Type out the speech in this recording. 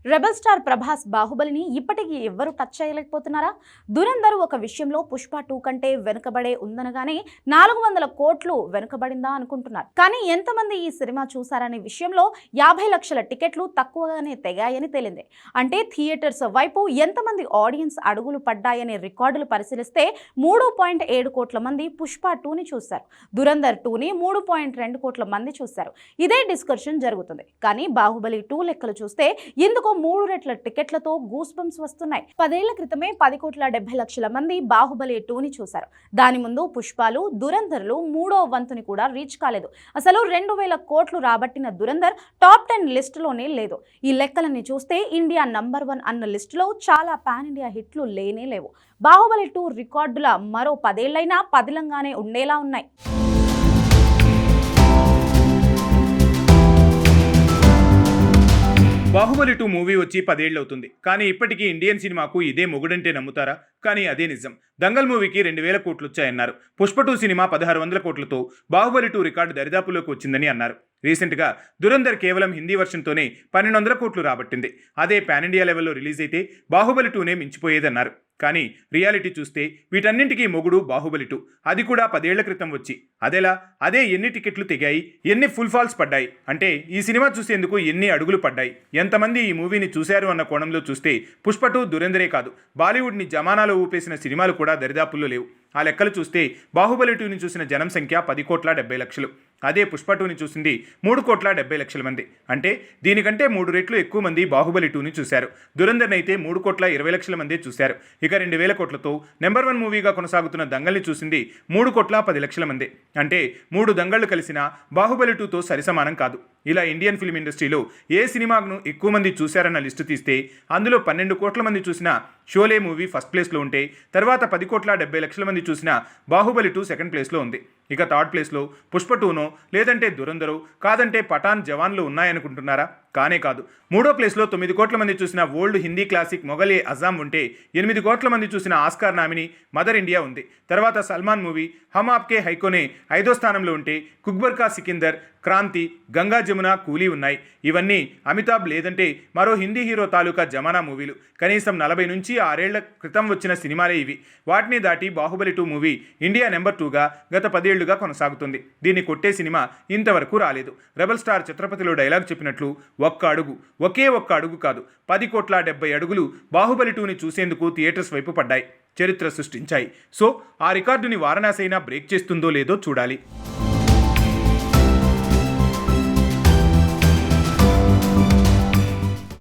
Rebel star Prabhas బాహుబలిని ఇప్పటికీ ఎవ్వరూ touch చేయలేకపోతున్నారా? Dhurandhar ఒక విషయంలో పుష్ప 2 కంటే వెనుకబడే ఉందనగానే 400 కోట్లు వెనుకబడిందా అనుకుంటున్నారు. కానీ ఎంతమంది ఈ సినిమా చూసారనే విషయంలో 50 లక్షల టికెట్లు తక్కువగానే తెగాయని తేలింది. అంటే థియేటర్స్ వైపు ఎంతమంది ఆడియన్స్ అడుగులు పడ్డాయనే రికార్డులు పరిశీలిస్తే 3.7 కోట్ల మంది పుష్ప 2ని చూశారు. దురంధర్ 2ని 3.2 కోట్ల మంది చూశారు. ఇదే డిస్కషన్ జరుగుతుంది. కానీ బాహుబలి 2 లెక్కలు చూస్తే ఇందుకు 3 రెట్ల టికెట్లతో గూస్ బంప్స్ వస్తున్నాయి. 10 ఏళ్ల క్రితమే 10,70,00,000 మంది బాహుబలి 2ని చూశారు. దాని ముందు పుష్పాలు, దురంధర్లు 3వ వంతుని కూడా రీచ్ కాలేదు. అసలు 2,000 కోట్లు రాబట్టిన దురంధర్ టాప్ 10 లిస్టులోనే లేదు. ఈ లెక్కలని చూస్తే ఇండియా నంబర్ 1 అన్న లిస్టులో చాలా పాన్ ఇండియా హిట్లు లేనే లేవు. బాహుబలి 2 రికార్డుల మరో 10 ఏళ్లైనా పదిలంగానే ఉండేలా ఉన్నాయి. బాహుబలి 2 మూవీ వచ్చి 10 ఏళ్ళు అవుతుంది. కానీ ఇప్పటికీ ఇండియన్ సినిమాకు ఇదే మొగుడంటే నమ్ముతారా? కానీ అదే నిజం. దంగల్ మూవీకి 2,000 కోట్లు వచ్చాయన్నారు. పుష్ప 2 సినిమా 1,600 కోట్లతో బాహుబలి 2 రికార్డు దరిదాపులోకి వచ్చిందని అన్నారు. రీసెంట్గా దురంధర్ కేవలం హిందీ వర్షన్తోనే 1,200 కోట్లు రాబట్టింది. అదే పాన్ ఇండియా లెవెల్లో రిలీజ్ అయితే బాహుబలి 2నే మించిపోయేదన్నారు. కానీ రియాలిటీ చూస్తే వీటన్నింటికీ మొగుడు బాహుబలి 2. అది కూడా 10 ఏళ్ల క్రితం వచ్చి అదేలా అదే ఎన్ని టికెట్లు తెగాయి, ఎన్ని ఫుల్ ఫాల్స్ పడ్డాయి, అంటే ఈ సినిమా చూసేందుకు ఎన్ని అడుగులు పడ్డాయి, ఎంతమంది ఈ మూవీని చూశారు అన్న కోణంలో చూస్తే పుష్ప 2 దురంధరే కాదు, బాలీవుడ్ని జమానాలో ఊపేసిన సినిమాలు కూడా దరిదాపుల్లో లేవు. ఆ లెక్కలు చూస్తే బాహుబలి 2ని చూసిన జనం సంఖ్య 10,70,00,000. అదే పుష్ప 2ని చూసింది 3,70,00,000 మంది. అంటే దీనికంటే 3 రెట్లు ఎక్కువ మంది బాహుబలి 2ని చూశారు. దురంధర్ని అయితే 3,20,00,000 మందే చూశారు. ఇక 2,000 కోట్లతో నెంబర్ 1 మూవీగా కొనసాగుతున్న దంగల్ని చూసింది 3,10,00,000 మంది. అంటే 3 దంగళ్లు కలిసిన బాహుబలి 2తో సరిసమానం కాదు. ఇలా ఇండియన్ ఫిల్మ్ ఇండస్ట్రీలో ఏ సినిమాను ఎక్కువ మంది చూశారన్న లిస్టు తీస్తే అందులో 12 కోట్ల మంది చూసిన షోలే మూవీ ఫస్ట్ ప్లేస్లో ఉంటే తర్వాత 10,70,00,000 మంది చూసిన బాహుబలి 2 సెకండ్ ప్లేస్లో ఉంది. ఇక థర్డ్ ప్లేస్లో పుష్ప 2నో లేదంటే దురంధరో కాదంటే పఠాన్ జవాన్లు ఉన్నాయనుకుంటున్నారా? కానే కాదు. 3వ ప్లేస్లో 9 కోట్ల మంది చూసిన ఓల్డ్ హిందీ క్లాసిక్ మొఘల్ అజాం ఉంటే 8 కోట్ల మంది చూసిన ఆస్కార్ నామిని మదర్ ఇండియా ఉంది. తర్వాత సల్మాన్ మూవీ హమ్ ఆప్కే హైకోనే 5వ స్థానంలో ఉంటే కుక్బర్ కా సికిందర్, క్రాంతి, గంగా జమున, కూలీ ఉన్నాయి. ఇవన్నీ అమితాబ్ లేదంటే మరో హిందీ హీరో తాలూకా జమానా మూవీలు. కనీసం 40 నుంచి 6 ఏళ్ల క్రితం వచ్చిన సినిమాలే ఇవి. వాటిని దాటి బాహుబలి 2 మూవీ ఇండియా నెంబర్ 2గా గత 10 ఏళ్లుగా కొనసాగుతుంది. దీన్ని కొట్టే సినిమా ఇంతవరకు రాలేదు. రెబల్ స్టార్ ఛత్రపతిలో డైలాగ్ చెప్పినట్లు ఒక్క అడుగు, ఒకే ఒక్క అడుగు కాదు 10,70 అడుగులు బాహుబలి 2ని చూసేందుకు థియేటర్స్ వైపు పడ్డాయి, చరిత్ర సృష్టించాయి. సో ఆ రికార్డుని వారణాసి అయినా బ్రేక్ చేస్తుందో లేదో చూడాలి.